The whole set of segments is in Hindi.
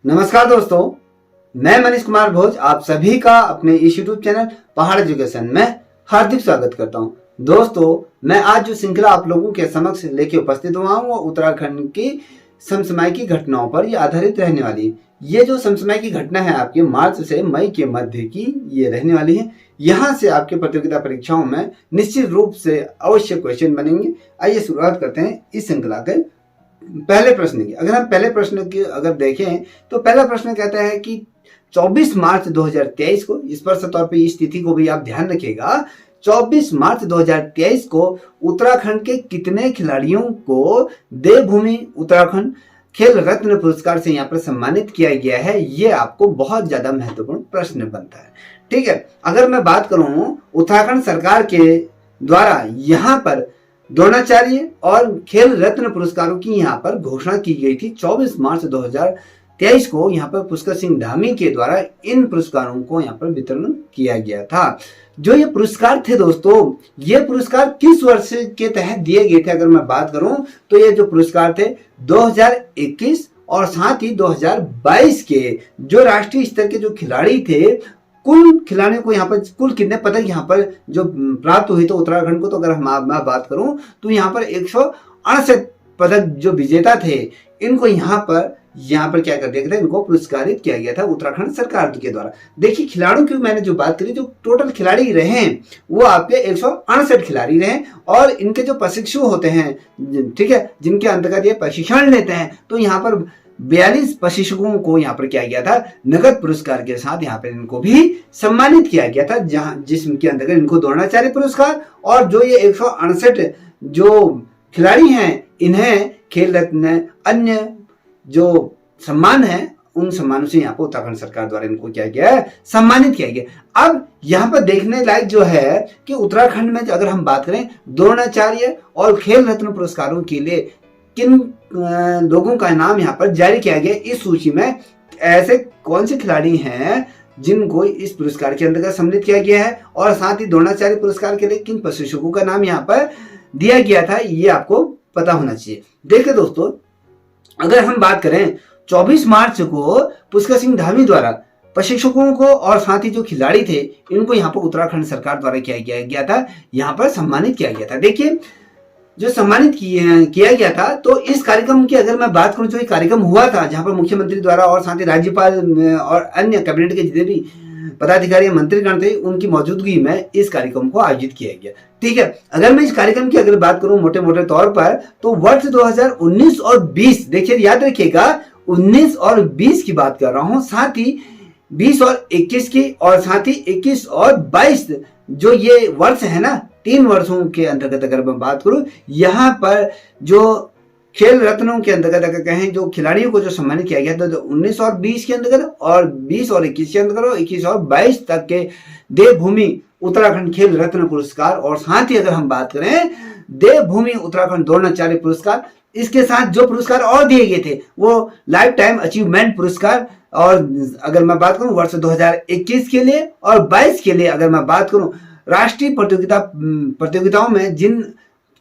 नमस्कार दोस्तों, मैं मनीष कुमार भोज आप सभी का अपने इस यूट्यूब चैनल पहाड़ एजुकेशन में हार्दिक स्वागत करता हूं। दोस्तों, मैं आज जो श्रृंखला आप लोगों के समक्ष लेके उपस्थित हुआ हूं वो उत्तराखंड की समसामयिक घटनाओं पर ये आधारित रहने वाली है। ये जो समसामयिक घटना है आपके मार्च से मई के मध्य की ये रहने वाली है। यहाँ से आपके प्रतियोगिता परीक्षाओं में निश्चित रूप से अवश्य क्वेश्चन बनेंगे। आइए शुरुआत करते हैं इस श्रृंखला के पहले प्रश्न की। अगर हम पहले प्रश्न की अगर देखें तो पहला प्रश्न कहता है कि 24 मार्च 2023 को, स्पष्ट तौर पे इस तिथि को भी आप ध्यान रखिएगा, 24 मार्च 2023 को उत्तराखंड के कितने खिलाड़ियों को देवभूमि उत्तराखंड खेल रत्न पुरस्कार से यहाँ पर सम्मानित किया गया है। ये आपको बहुत ज्यादा महत्वपूर्ण प्रश्न बनता है। ठीक है, अगर मैं बात करूं उत्तराखंड सरकार के द्वारा यहाँ पर द्रोणाचार्य और खेल रत्न पुरस्कारों की यहाँ पर घोषणा की गई थी 24 मार्च 2023 को। यहाँ पर पुष्कर सिंह धामी के द्वारा इन पुरस्कारों को यहाँ पर वितरण किया गया था। जो ये पुरस्कार थे दोस्तों, ये पुरस्कार किस वर्ष के तहत दिए गए थे? अगर मैं बात करूं तो ये जो पुरस्कार थे 2021 और साथ ही 2022 के जो राष्ट्रीय स्तर के जो खिलाड़ी थे, कुल खिलाड़ियों को यहाँ पर कुल कितने पदक यहाँ पर जो प्राप्त हुई तो उत्तराखंड को, तो अगर मैं बात करूं तो यहाँ पर 168 पदक जो विजेता थे इनको यहाँ पर क्या कर दिया गया था, इनको पुरस्कारित किया गया था उत्तराखंड सरकार के द्वारा। देखिए, खिलाड़ियों की मैंने जो बात करी, जो टोटल खिलाड़ी रहे वो आपके 168 खिलाड़ी रहे और इनके जो प्रशिक्षु होते हैं, ठीक है, जिनके अंतर्गत ये प्रशिक्षण लेते हैं, तो यहाँ पर 42 प्रशिक्षकों को यहाँ पर किया गया था नगद पुरस्कार के साथ। यहाँ पर इनको भी सम्मानित किया गया था, जहां जिसके अंतर्गत इनको द्रोणाचार्य पुरस्कार और जो ये 168 जो खिलाड़ी हैं इन्हें खेल रत्न अन्य जो सम्मान है उन सम्मानों से यहाँ पर उत्तराखंड सरकार द्वारा इनको क्या गया है, सम्मानित किया गया। अब यहाँ पर देखने लायक जो है कि उत्तराखंड में अगर हम बात करें द्रोणाचार्य और खेल रत्न पुरस्कारों के लिए किन लोगों का नाम यहाँ पर जारी किया गया, इस सूची में ऐसे कौन से खिलाड़ी हैं जिनको इस पुरस्कार के अंतर्गत सम्मिलित किया गया है और साथ ही द्रोणाचार्य पुरस्कार के लिए किन प्रशिक्षकों का नाम यहाँ पर दिया गया था, ये आपको पता होना चाहिए। देखिए दोस्तों, अगर हम बात करें 24 मार्च को पुष्कर सिंह धामी द्वारा प्रशिक्षकों को और साथ ही जो खिलाड़ी थे इनको यहाँ पर उत्तराखंड सरकार द्वारा किया गया था, यहाँ पर सम्मानित किया गया था। देखिए, जो सम्मानित किया गया था, तो इस कार्यक्रम की अगर मैं बात करूं, जो कार्यक्रम हुआ था जहां पर मुख्यमंत्री द्वारा और साथ ही राज्यपाल और अन्य कैबिनेट के जितने भी पदाधिकारी मंत्रीगण थे उनकी मौजूदगी में इस कार्यक्रम को आयोजित किया गया। ठीक है, अगर मैं इस कार्यक्रम की अगर बात करूं मोटे मोटे तौर पर, तो वर्ष 2019 और 20, देखिए याद रखिएगा 19 और 20 की बात कर रहा हूं, साथ ही 20 और 21 की, और साथ ही 21 और 22 जो ये वर्ष है ना, 3 वर्षों के अंतर्गत अगर मैं बात करूं, यहाँ पर जो खेल रत्नों के अंतर्गत अगर कहें जो खिलाड़ियों को जो सम्मानित किया गया था, तो 19 और 20 के अंतर्गत और 20 और 21 के अंतर्गत और 21 और 22 तक के देवभूमि उत्तराखंड खेल रत्न पुरस्कार, और साथ ही अगर हम बात करें देवभूमि उत्तराखंड द्रोणाचार्य पुरस्कार, इसके साथ जो पुरस्कार और दिए गए थे वो लाइफ टाइम अचीवमेंट पुरस्कार। और अगर मैं बात करूं वर्ष 2021 के लिए और 22 के लिए अगर मैं बात करूं राष्ट्रीय प्रतियोगिताओं में जिन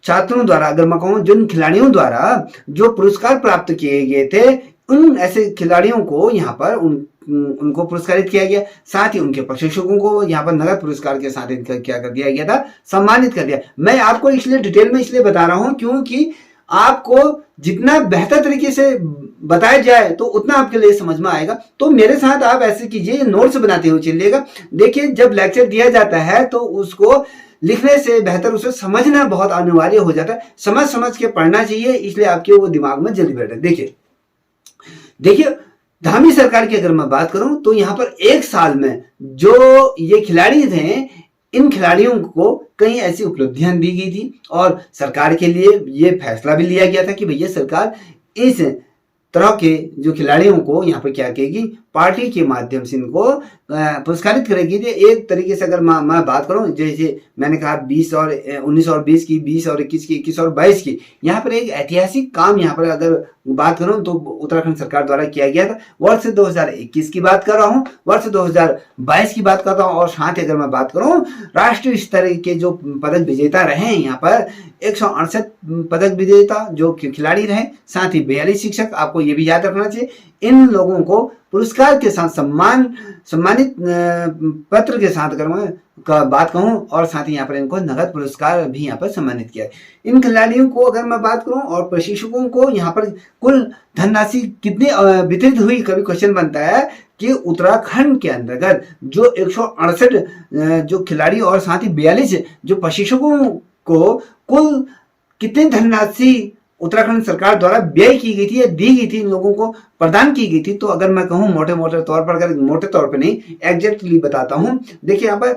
छात्रों द्वारा, अगर मैं कहूं जिन खिलाड़ियों द्वारा जो पुरस्कार प्राप्त किए गए थे, उन ऐसे खिलाड़ियों को यहाँ पर उनको पुरस्कारित किया गया। साथ ही उनके प्रशिक्षकों को यहाँ पर नगद पुरस्कार के साथ इनका क्या कर दिया गया था, सम्मानित कर दिया। मैं आपको इसलिए डिटेल में इसलिए बता रहा हूं क्योंकि आपको जितना बेहतर तरीके से बताया जाए तो उतना आपके लिए समझ में आएगा। तो मेरे साथ आप ऐसे कीजिए, नोट्स बनाते हुए चलिएगा। देखिए, जब लेक्चर दिया जाता है तो उसको लिखने से बेहतर उसे समझना बहुत अनिवार्य हो जाता है। समझ समझ के पढ़ना चाहिए, इसलिए आपके वो दिमाग में जल्दी बैठे। देखिए धामी सरकार की अगर मैं बात करूं तो यहाँ पर एक साल में जो ये खिलाड़ी थे, इन खिलाड़ियों को कई ऐसी उपलब्धियां दी गई थी और सरकार के लिए ये फैसला भी लिया गया था कि भैया सरकार इस तरह के जो खिलाड़ियों को यहाँ पर क्या करेगी, पार्टी के माध्यम से इनको पुरस्कारित करेगी। एक तरीके से अगर मैं बात करूं, जैसे मैंने कहा 20 और 19 और 20 की, 20 और 21 की, 21 और 22 की, यहाँ पर एक ऐतिहासिक काम यहाँ पर अगर बात करूं तो उत्तराखंड सरकार द्वारा किया गया था। वर्ष 2021 की बात कर रहा हूं, वर्ष 2022 की बात कर रहा हूं, और साथ ही अगर मैं बात करूं राष्ट्रीय स्तर के जो पदक विजेता रहे हैं यहाँ पर 168 पदक विजेता जो खिलाड़ी रहे, साथ ही 42 शिक्षक, आपको आपको ये भी याद रखना चाहिए, इन लोगों को पुरस्कार के साथ सम्मानित पत्र के साथ अगर मैं का बात कहूं, और साथ ही यहाँ पर इनको नगद पुरस्कार भी यहाँ पर सम्मानित किया है। इन खिलाड़ियों को अगर मैं बात करूं और प्रशिक्षकों को यहाँ पर कुल धनराशि कितनी वितरित हुई, कभी क्वेश्चन बनता है कि उत्तराखंड के अंतर्गत जो 168 जो खिलाड़ी और साथ ही 42 जो प्रशिक्षकों को कुल कितनी धनराशि उत्तराखंड सरकार द्वारा व्यय की गई थी या दी गई थी, इन लोगों को प्रदान की गई थी। तो अगर मैं कहूं मोटे मोटे तौर पर, अगर मोटे तौर पर नहीं एग्जैक्टली बताता हूं, देखिए यहाँ पर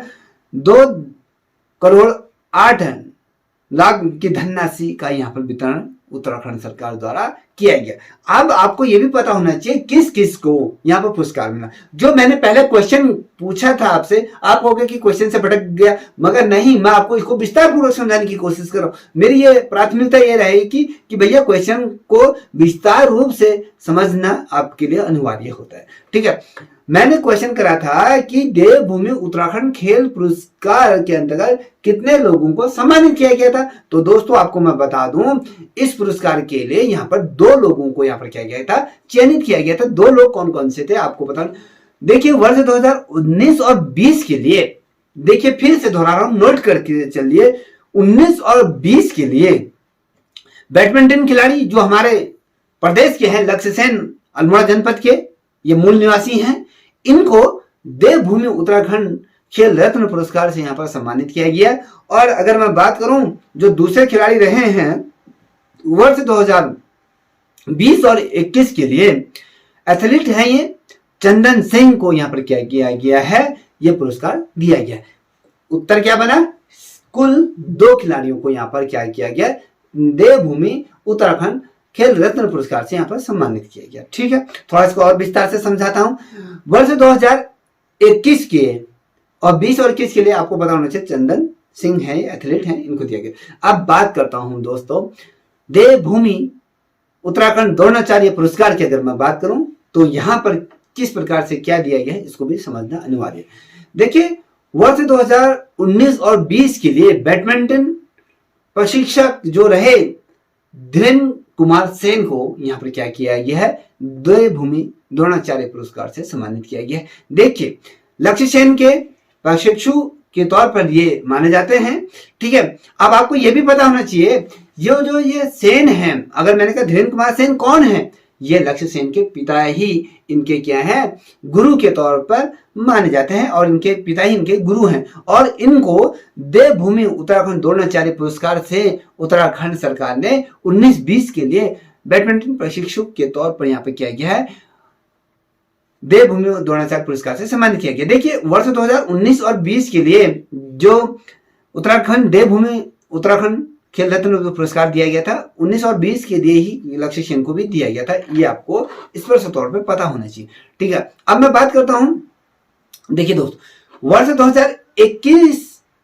2,08,00,000 की धनराशि का यहाँ पर वितरण उत्तराखंड सरकार द्वारा किया गया। अब आपको यह भी पता होना चाहिए किस किस को यहाँ पर पुरस्कार मिला। जो मैंने पहले क्वेश्चन पूछा था आपसे, आप कहोगे कि क्वेश्चन से भटक गया, मगर नहीं, मैं आपको इसको विस्तार पूर्वक समझाने की कोशिश कर रहा हूं। मेरी ये प्राथमिकता ये रहेगी कि भैया क्वेश्चन को विस्तार रूप से समझना आपके लिए अनिवार्य होता है। ठीक है, मैंने क्वेश्चन करा था कि देवभूमि उत्तराखंड खेल पुरस्कार के अंतर्गत कितने लोगों को सम्मानित किया गया था। तो दोस्तों आपको मैं बता दूं, इस पुरस्कार के लिए यहाँ पर 2 लोगों को यहाँ पर किया गया था, चयनित किया गया था। 2 लोग कौन कौन से थे आपको बता। देखिए वर्ष 2019 और 20 के लिए, देखिए फिर से दोहरा रहा हूं, नोट करके चलिए, 19 और 20 के लिए बैडमिंटन खिलाड़ी जो हमारे प्रदेश के हैं, लक्ष्य सेन अल्मोड़ा जनपद के ये मूल निवासी हैं, इनको देवभूमि उत्तराखंड खेल रत्न पुरस्कार से यहाँ पर सम्मानित किया गया। और अगर मैं बात करूं जो दूसरे खिलाड़ी रहे हैं वर्ष 2020 और 21 के लिए एथलीट हैं, ये चंदन सिंह को यहाँ पर क्या किया गया है, ये पुरस्कार दिया गया। उत्तर क्या बना, कुल 2 खिलाड़ियों को यहाँ पर क्या किया गया, देवभूमि उत्तराखंड खेल रत्न पुरस्कार से यहाँ पर सम्मानित किया गया। ठीक है, थोड़ा इसको और विस्तार से समझाता हूं। वर्ष 2021 के और 20 और 21 के लिए आपको पता होना चाहिए, चंदन सिंह है, एथलीट हैं, इनको दिया गया। अब बात करता हूं दोस्तों देवभूमि उत्तराखंड द्रोणाचार्य पुरस्कार की अगर मैं बात करूं तो यहां पर किस प्रकार से क्या दिया गया है, इसको भी समझना अनिवार्य है। देखिए वर्ष 2019 और 20 के लिए बैडमिंटन प्रशिक्षक जो रहे धीरेन्द्र कुमार सेन को यहाँ पर क्या किया गया है, देवभूमि द्रोणाचार्य पुरस्कार से सम्मानित किया गया है। देखिए लक्ष्य सेन के प्रशिक्षु के तौर पर ये माने जाते हैं। ठीक है, अब आपको ये भी पता होना चाहिए जो ये सेन है, अगर मैंने कहा धीरेन्द्र कुमार सेन कौन है, ये लक्ष्य सेन के पिता ही इनके क्या है, गुरु के तौर पर माने जाते हैं, और इनके पिता ही इनके गुरु हैं। और इनको देवभूमि उत्तराखंड द्रोणाचार्य पुरस्कार से उत्तराखंड सरकार ने 19-20 के लिए बैडमिंटन प्रशिक्षक के तौर पर यहाँ पे किया गया है, देवभूमि द्रोणाचार्य पुरस्कार से सम्मानित किया गया। देखिए वर्ष 2019 और 20 के लिए जो उत्तराखंड देवभूमि उत्तराखंड खेल रत्न पुरस्कार दिया गया था, 19 और 20 के लिए ही लक्ष्य सेन को भी दिया गया था, ये आपको स्पष्ट तौर पे पता होना चाहिए। ठीक है, अब मैं बात करता हूं, देखिए दोस्तों वर्ष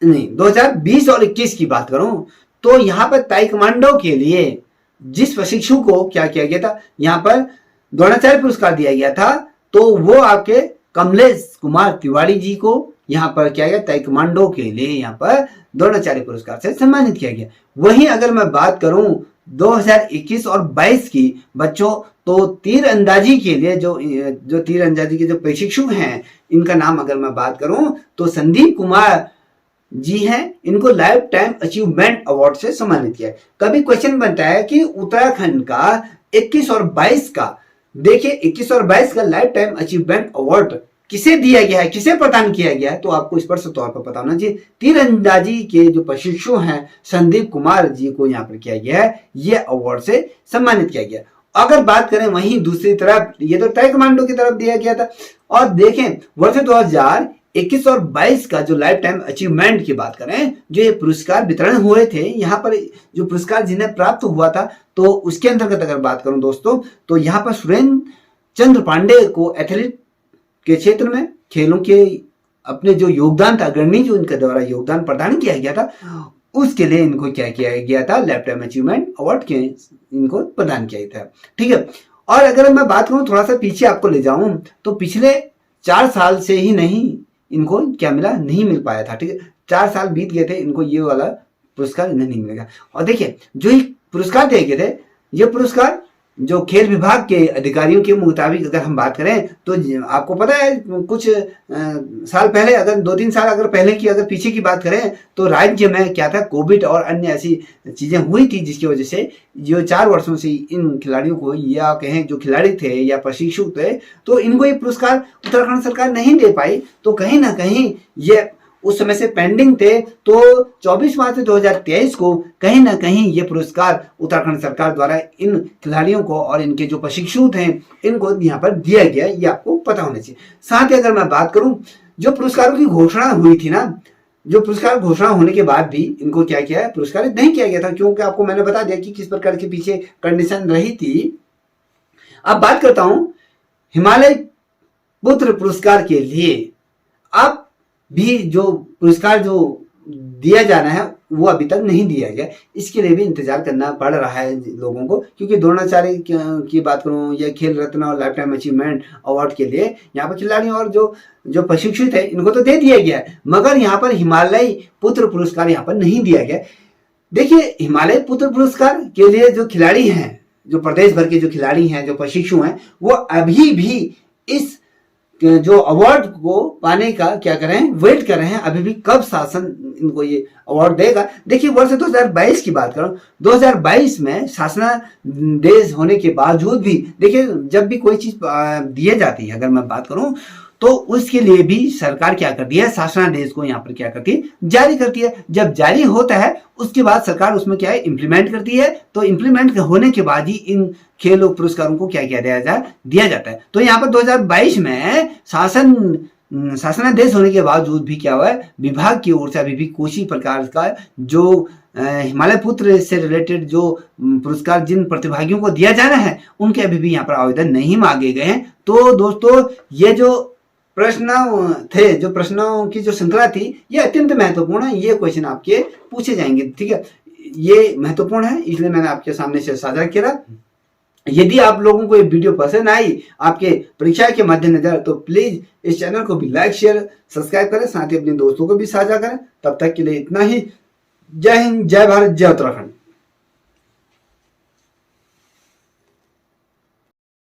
2020 और 21 की बात करूं तो यहां पर ताइक्वांडो के लिए जिस प्रशिक्षु को क्या किया गया था, यहां पर द्रोणाचार्य पुरस्कार दिया गया था, तो वो आपके कमलेश कुमार तिवारी जी को यहाँ पर क्या गया, ताइक्वांडो के लिए यहाँ पर द्रोणाचार्य पुरस्कार से सम्मानित किया गया। वहीं अगर मैं बात करूं 2021 और 22 की बच्चों, तो तीरंदाजी के लिए जो तीरंदाजी के जो प्रशिक्षु हैं, इनका नाम अगर मैं बात करूं तो संदीप कुमार जी हैं, इनको लाइफ टाइम अचीवमेंट अवार्ड से सम्मानित किया है। कभी क्वेश्चन बनता है कि उत्तराखंड का 21 और 22 का, देखिए 21 और 22 का लाइफ टाइम अचीवमेंट अवार्ड किसे दिया गया है, किसे प्रदान किया गया है, तो आपको स्पष्ट तौर पर पता होना चाहिए तीरंदाजी के जो प्रशिक्षु हैं संदीप कुमार जी को यहाँ पर किया गया है, ये अवार्ड से सम्मानित किया गया। अगर बात करें वहीं दूसरी तरफ, ये तो ताइक्वांडो की तरफ दिया गया था। और देखें वर्ष 2021 और 22 का जो लाइफ टाइम अचीवमेंट की बात करें, जो ये पुरस्कार वितरण हुए थे, यहाँ पर जो पुरस्कार जिन्हें प्राप्त हुआ था, तो उसके अंतर्गत अगर बात करूं दोस्तों, तो यहाँ पर सुरेंद्र चंद्र पांडे को एथलीट के क्षेत्र में खेलों के अपने जो योगदान था, अग्रणी जो इनके द्वारा योगदान प्रदान किया गया था, उसके लिए इनको क्या किया गया था, लाइफ टाइम अचीवमेंट अवार्ड के इनको प्रदान किया था। ठीक है, और अगर मैं बात करूं थोड़ा सा पीछे आपको ले जाऊं, तो पिछले 4 साल से ही नहीं इनको क्या मिला, नहीं मिल पाया था। ठीक है, 4 साल बीत गए थे, इनको ये वाला पुरस्कार इन्हें नहीं मिलेगा। और देखिए जो पुरस्कार दिए गए थे, ये पुरस्कार जो खेल विभाग के अधिकारियों के मुताबिक अगर हम बात करें तो आपको पता है कुछ साल पहले, अगर 2-3 साल अगर पहले की अगर पीछे की बात करें तो राज्य में क्या था, कोविड और अन्य ऐसी चीजें हुई थी जिसकी वजह से जो 4 वर्षों से इन खिलाड़ियों को, या कहें जो खिलाड़ी थे या प्रशिक्षु थे, तो इनको ये पुरस्कार उत्तराखंड सरकार नहीं दे पाई। तो कहीं ना कहीं ये उस समय से पेंडिंग थे। तो 24 मार्च 2023 को कहीं ना कहीं ये पुरस्कार उत्तराखंड सरकार द्वारा इन खिलाड़ियों को और इनके जो प्रशिक्षु थे इनको यहाँ पर दिया गया, ये आपको पता होना चाहिए। साथ ही अगर मैं बात करूं, जो पुरस्कारों की घोषणा हुई थी ना, जो पुरस्कार घोषणा होने के बाद भी इनको क्या किया है, पुरस्कारित नहीं किया गया था, क्योंकि आपको मैंने बता दिया कि किस प्रकार के पीछे कंडीशन रही थी। अब बात करता हूं हिमालय पुत्र पुरस्कार के लिए। अब भी जो पुरस्कार जो दिया जाना है वो अभी तक नहीं दिया गया, इसके लिए भी इंतजार करना पड़ रहा है लोगों को, क्योंकि द्रोणाचार्य की बात करूं या खेल रत्न और लाइफ टाइम अचीवमेंट अवार्ड के लिए यहाँ पर खिलाड़ियों और जो प्रशिक्षु थे इनको तो दे दिया गया है, मगर यहाँ पर हिमालय पुत्र पुरस्कार यहाँ पर नहीं दिया गया। देखिए, हिमालय पुत्र पुरस्कार के लिए जो खिलाड़ी हैं, जो प्रदेश भर के जो खिलाड़ी हैं, जो प्रशिक्षु हैं, वो अभी भी इस जो अवार्ड को पाने का क्या कर रहे हैं, वेट कर रहे हैं अभी भी, कब शासन इनको ये अवार्ड देगा। देखिए, वर्ष 2022 की बात करूं, 2022 में शासनादेश होने के बावजूद भी, देखिए जब भी कोई चीज दी जाती है, अगर मैं बात करूं तो उसके लिए भी सरकार क्या करती है, शासनादेश को यहाँ पर क्या करती है, जारी करती है। जब जारी होता है उसके बाद सरकार उसमें क्या है, इम्प्लीमेंट करती है। तो इम्प्लीमेंट होने के बाद ही इन खेल पुरस्कारों को क्या किया दिया जाता है। तो यहाँ पर 2022 में शासनादेश होने के बावजूद भी क्या हुआ है, विभाग की ओर से अभी भी कोई प्रकार का जो हिमालय पुत्र से रिलेटेड जो पुरस्कार जिन प्रतिभागियों को दिया जाना है उनके अभी भी यहाँ पर आवेदन नहीं मांगे गए हैं। तो दोस्तों, ये जो प्रश्न थे, जो प्रश्नों की जो श्रृंखला थी, ये अत्यंत महत्वपूर्ण है। ये क्वेश्चन आपके पूछे जाएंगे, ठीक है, ये महत्वपूर्ण है, इसलिए मैंने आपके सामने से साझा किया। यदि आप लोगों को ये वीडियो पसंद आई आपके परीक्षा के मद्देनजर, तो प्लीज इस चैनल को भी लाइक शेयर सब्सक्राइब करें, साथ ही अपने दोस्तों को भी साझा करें। तब तक के लिए इतना ही। जय हिंद, जय भारत, जय उत्तराखंड।